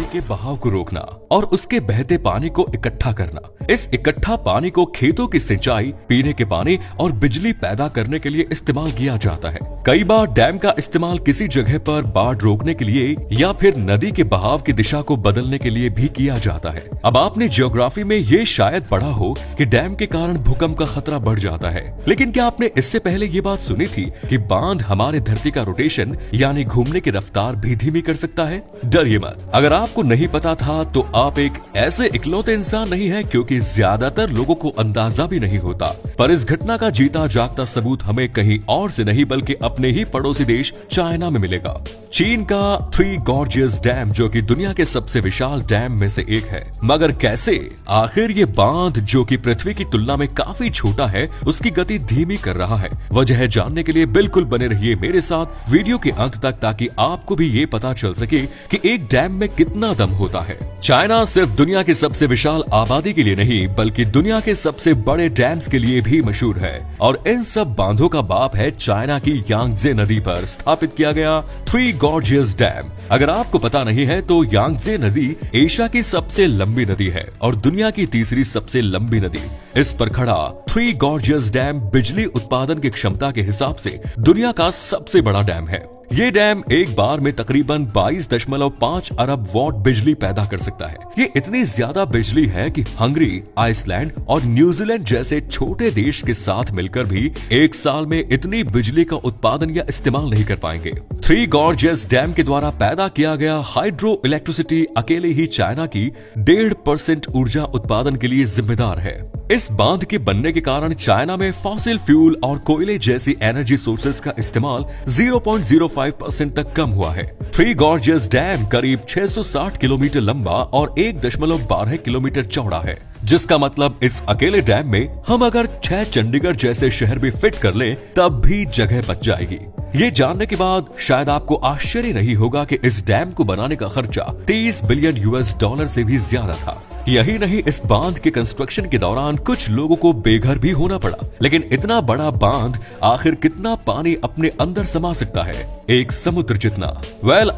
के बहाव को रोकना और उसके बहते पानी को इकट्ठा करना। इस इकट्ठा पानी को खेतों की सिंचाई, पीने के पानी और बिजली पैदा करने के लिए इस्तेमाल किया जाता है। कई बार डैम का इस्तेमाल किसी जगह पर बाढ़ रोकने के लिए या फिर नदी के बहाव की दिशा को बदलने के लिए भी किया जाता है। अब आपने ज्योग्राफी में ये शायद पढ़ा हो कि डैम के कारण भूकंप का खतरा बढ़ जाता है, लेकिन क्या आपने इससे पहले ये बात सुनी थी कि बांध हमारे धरती का रोटेशन यानी घूमने की रफ्तार भी धीमी कर सकता है? डरिए मत, अगर आपको नहीं पता था तो आप एक ऐसे इकलौते इंसान नहीं है, क्योंकि ज्यादातर लोगों को अंदाजा भी नहीं होता। पर इस घटना का जीता जागता सबूत हमें कहीं और से नहीं बल्कि अपने ही पड़ोसी देश चाइना में मिलेगा। चीन का थ्री गॉर्जियस डैम, जो कि दुनिया के सबसे विशाल डैम में से एक है। मगर कैसे? आखिर ये बांध, जो कि पृथ्वी की तुलना में काफी छोटा है, उसकी गति धीमी कर रहा है। वजह जानने के लिए बिल्कुल बने रहिए मेरे साथ वीडियो के अंत तक, ताकि आपको भी ये पता चल सके कि एक डैम में कितना दम होता है। चाइना सिर्फ दुनिया की सबसे विशाल आबादी के लिए नहीं, बल्कि दुनिया के सबसे बड़े डैम्स के लिए भी मशहूर है। और इन सब बांधों का बाप है चाइना की यांगजे नदी पर स्थापित किया गया थ्री गॉर्जियस डैम। अगर आपको पता नहीं है तो यांगजे नदी एशिया की सबसे लंबी नदी है और दुनिया की तीसरी सबसे लंबी नदी। इस पर खड़ा थ्री गॉर्जियस डैम बिजली उत्पादन की क्षमता के हिसाब से दुनिया का सबसे बड़ा डैम है। ये डैम एक बार में तकरीबन 22.5 अरब वॉट बिजली पैदा कर सकता है। ये इतनी ज्यादा बिजली है कि हंगरी, आइसलैंड और न्यूजीलैंड जैसे छोटे देश के साथ मिलकर भी एक साल में इतनी बिजली का उत्पादन या इस्तेमाल नहीं कर पाएंगे। थ्री गॉर्जियस डैम के द्वारा पैदा किया गया हाइड्रो इलेक्ट्रिसिटी अकेले ही चाइना की 1.5% ऊर्जा उत्पादन के लिए जिम्मेदार है। इस बांध के बनने के कारण चाइना में फॉसिल फ्यूल और कोयले जैसी एनर्जी सोर्सेज का इस्तेमाल 0.05% तक कम हुआ है। थ्री गॉर्जियस डैम करीब 660 किलोमीटर लंबा और 1.12 किलोमीटर चौड़ा है, जिसका मतलब इस अकेले डैम में हम अगर 6 चंडीगढ़ जैसे शहर भी फिट कर लें तब भी जगह बच जाएगी। ये जानने के बाद शायद आपको आश्चर्य नहीं होगा कि इस डैम को बनाने का खर्चा 30 बिलियन US डॉलर से भी ज्यादा था। यही नहीं, इस बांध के कंस्ट्रक्शन के दौरान कुछ लोगों को बेघर भी होना पड़ा। लेकिन इतना बड़ा बांध आखिर कितना पानी अपने अंदर समा सकता है? एक समुद्र जितना।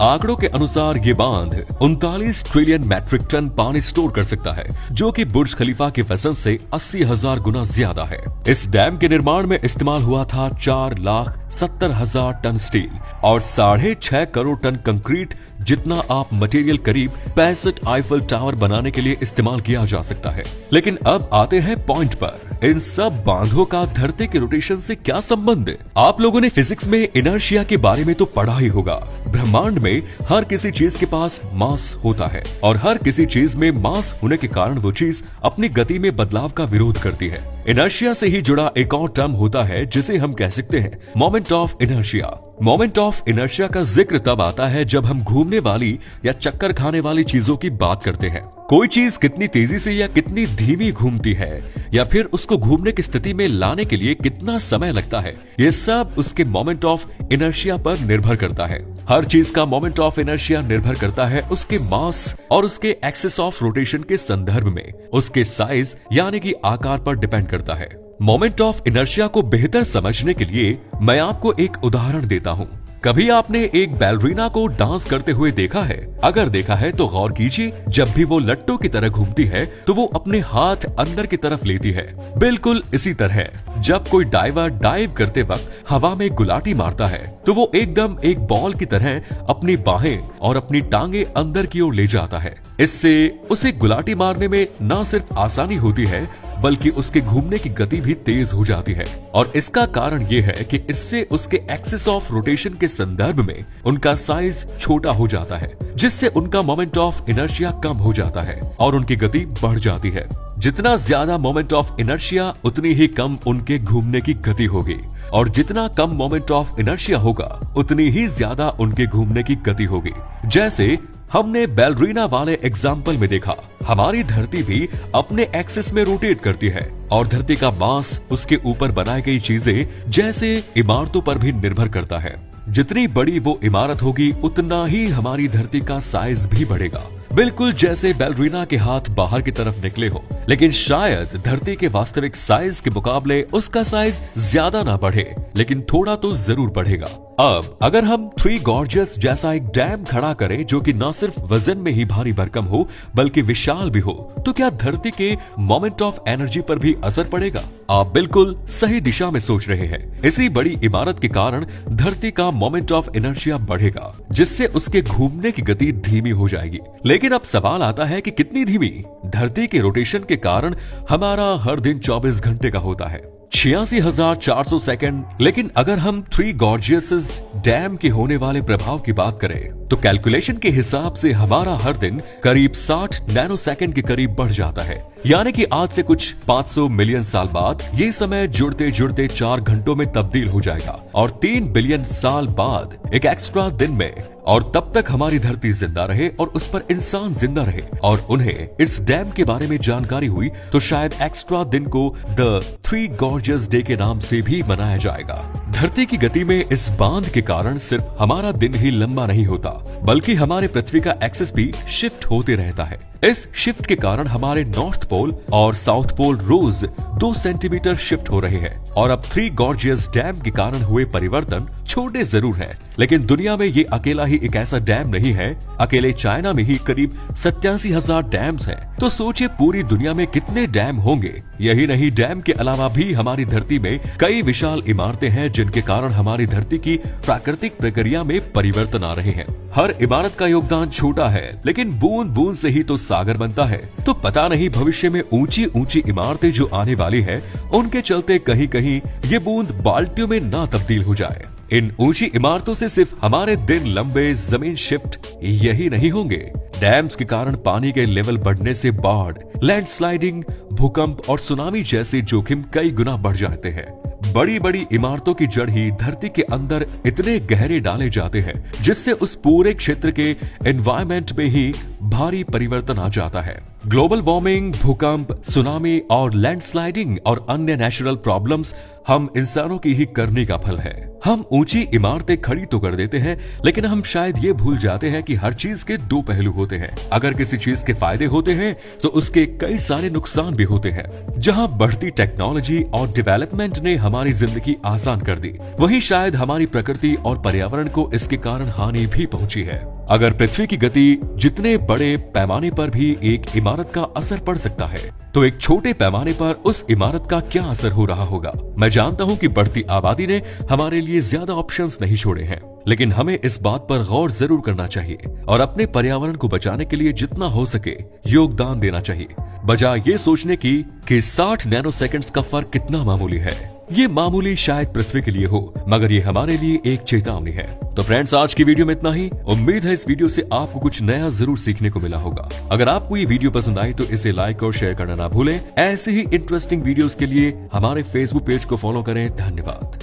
आंकड़ों के अनुसार ये बांध 39 ट्रिलियन मैट्रिक टन पानी स्टोर कर सकता है, जो कि बुर्ज खलीफा के वजन से 80,000 गुना ज्यादा है। इस डैम के निर्माण में इस्तेमाल हुआ था 4,70,000 टन स्टील और 6.5 करोड़ टन कंक्रीट जितना आप मटेरियल करीब 65 आईफल टावर बनाने के लिए इस्तेमाल किया जा सकता है। लेकिन अब आते हैं पॉइंट पर, इन सब बांधों का धरती के रोटेशन से क्या संबंध है? आप लोगों ने फिजिक्स में इनर्शिया के बारे में तो पढ़ा ही होगा। ब्रह्मांड में हर किसी चीज के पास मास होता है और हर किसी चीज में मास होने के कारण वो चीज अपनी गति में बदलाव का विरोध करती है। इनर्शिया से ही जुड़ा एक और टर्म होता है जिसे हम कह सकते हैं moment of inertia. Moment of inertia का जिक्र तब आता है जब हम घूमने वाली या चक्कर खाने वाली चीजों की बात करते हैं। कोई चीज कितनी तेजी से या कितनी धीमी घूमती है या फिर उसको घूमने की स्थिति में लाने के लिए कितना समय लगता है, ये सब उसके मोमेंट ऑफ इनर्शिया पर निर्भर करता है। हर चीज का मोमेंट ऑफ इनर्शिया निर्भर करता है उसके मास और उसके एक्सिस ऑफ रोटेशन के संदर्भ में उसके साइज यानी कि आकार पर डिपेंड करता है। मोमेंट ऑफ इनर्शिया को बेहतर समझने के लिए मैं आपको एक उदाहरण देता हूँ। कभी आपने एक बैलरीना को डांस करते हुए देखा है? अगर देखा है तो गौर कीजिए, जब भी वो लट्टू की तरह घूमती है तो वो अपने हाथ अंदर की तरफ लेती है। बिल्कुल इसी तरह जब कोई डाइवर डाइव करते वक्त हवा में गुलाटी मारता है तो वो एकदम एक बॉल की तरह अपनी बाहें और अपनी टांगे अंदर की ओर ले जाता है। इससे उसे गुलाटी मारने में न सिर्फ आसानी होती है बल्कि उसके घूमने की गति भी तेज हो जाती है। और इसका कारण ये है कि इससे उसके एक्सिस ऑफ रोटेशन के संदर्भ में उनका साइज छोटा हो जाता है, जिससे उनका मोमेंट ऑफ इनर्शिया कम हो जाता है और उनकी गति बढ़ जाती है। जितना ज्यादा मोमेंट ऑफ इनर्शिया उतनी ही कम उनके घूमने की गति होगी और जितना कम मोमेंट ऑफ इनर्शिया होगा उतनी ही ज्यादा उनके घूमने की गति होगी। जैसे हमने बैलरीना वाले एग्जाम्पल में देखा, हमारी धरती भी अपने एक्सिस में रोटेट करती है और धरती का मास उसके ऊपर बनाई गई चीजें जैसे इमारतों पर भी निर्भर करता है। जितनी बड़ी वो इमारत होगी उतना ही हमारी धरती का साइज भी बढ़ेगा। बिल्कुल जैसे बैलरीना के हाथ बाहर की तरफ निकले हो, लेकिन शायद धरती के वास्तविक साइज के मुकाबले उसका साइज ज्यादा ना बढ़े, लेकिन थोड़ा तो जरूर बढ़ेगा। अब अगर हम थ्री गॉर्जियस जैसा एक डैम खड़ा करें जो कि न सिर्फ वजन में ही भारी भरकम हो बल्कि विशाल भी हो, तो क्या धरती के मोमेंट ऑफ एनर्जी पर भी असर पड़ेगा? आप बिल्कुल सही दिशा में सोच रहे हैं। इसी बड़ी इमारत के कारण धरती का मोमेंट ऑफ इनर्शिया बढ़ेगा, जिससे उसके घूमने की गति धीमी हो जाएगी। लेकिन अब सवाल आता है कि कितनी धीमी? धरती के रोटेशन के कारण हमारा हर दिन 24 घंटे का होता है, 86,400 सेकंड। लेकिन अगर हम थ्री गॉर्जियस डैम के होने वाले प्रभाव की बात करें तो कैलकुलेशन के हिसाब से हमारा हर दिन करीब 60 नैनो सेकंड के करीब बढ़ जाता है। यानी कि आज से कुछ 500 मिलियन साल बाद ये समय जुड़ते जुड़ते 4 घंटों में तब्दील हो जाएगा और 3 बिलियन साल बाद एक एक्स्ट्रा दिन में। और तब तक हमारी धरती जिंदा रहे और उस पर इंसान जिंदा रहे और उन्हें इस डैम के बारे में जानकारी हुई तो शायद एक्स्ट्रा दिन को द थ्री गॉर्जियस डे के नाम से भी मनाया जाएगा। धरती की गति में इस बांध के कारण सिर्फ हमारा दिन ही लंबा नहीं होता बल्कि हमारे पृथ्वी का एक्सिस भी शिफ्ट होते रहता है। इस शिफ्ट के कारण हमारे नॉर्थ पोल और साउथ पोल रोज 2 सेंटीमीटर शिफ्ट हो रहे हैं। और अब थ्री गॉर्जियस डैम के कारण हुए परिवर्तन छोटे जरूर हैं, लेकिन दुनिया में ये अकेला ही एक ऐसा डैम नहीं है। अकेले चाइना में ही करीब 87,000 डैम्स हैं। तो सोचिए पूरी दुनिया में कितने डैम होंगे। यही नहीं, डैम के अलावा भी हमारी धरती में कई विशाल इमारतें हैं जिनके कारण हमारी धरती की प्राकृतिक प्रक्रिया में परिवर्तन आ रहे हैं। हर इमारत का योगदान छोटा है, लेकिन बूंद बूंद से ही तो सागर बनता है। तो पता नहीं भविष्य में ऊंची ऊंची इमारतें जो आने वाली है उनके चलते कहीं कहीं ये बूंद बाल्टियों में ना तब्दील हो जाए। इन ऊंची इमारतों से सिर्फ हमारे दिन लंबे, जमीन शिफ्ट यही नहीं होंगे। डैम्स के कारण पानी के लेवल बढ़ने से बाढ़, लैंडस्लाइडिंग, भूकंप और सुनामी जैसे जोखिम कई गुना बढ़ जाते हैं। बड़ी बड़ी इमारतों की जड़ ही धरती के अंदर इतने गहरे डाले जाते हैं जिससे उस पूरे क्षेत्र के एनवायरनमेंट में ही भारी परिवर्तन आ जाता है। ग्लोबल वार्मिंग, भूकंप, सुनामी और लैंडस्लाइडिंग और अन्य नेचुरल प्रॉब्लम्स हम इंसानों की ही करने का फल है। हम ऊंची इमारतें खड़ी तो कर देते हैं, लेकिन हम शायद ये भूल जाते हैं कि हर चीज के 2 पहलू होते हैं। अगर किसी चीज के फायदे होते हैं तो उसके कई सारे नुकसान भी होते हैं। जहां बढ़ती टेक्नोलॉजी और डेवलपमेंट ने हमारी जिंदगी आसान कर दी, वहीं शायद हमारी प्रकृति और पर्यावरण को इसके कारण हानि भी पहुंची है। अगर पृथ्वी की गति जितने बड़े पैमाने पर भी एक इमारत का असर पड़ सकता है, तो एक छोटे पैमाने पर उस इमारत का क्या असर हो रहा होगा। मैं जानता हूं कि बढ़ती आबादी ने हमारे लिए ज्यादा ऑप्शंस नहीं छोड़े हैं, लेकिन हमें इस बात पर गौर जरूर करना चाहिए और अपने पर्यावरण को बचाने के लिए जितना हो सके योगदान देना चाहिए, बजाय ये सोचने की कि 60 नैनो सेकंड्स का फर्क कितना मामूली है। ये मामूली शायद पृथ्वी के लिए हो, मगर ये हमारे लिए एक चेतावनी है। तो फ्रेंड्स, आज की वीडियो में इतना ही। उम्मीद है इस वीडियो से आपको कुछ नया जरूर सीखने को मिला होगा। अगर आपको ये वीडियो पसंद आई तो इसे लाइक और शेयर करना ना भूलें। ऐसे ही इंटरेस्टिंग वीडियोस के लिए हमारे फेसबुक पेज को फॉलो करें। धन्यवाद।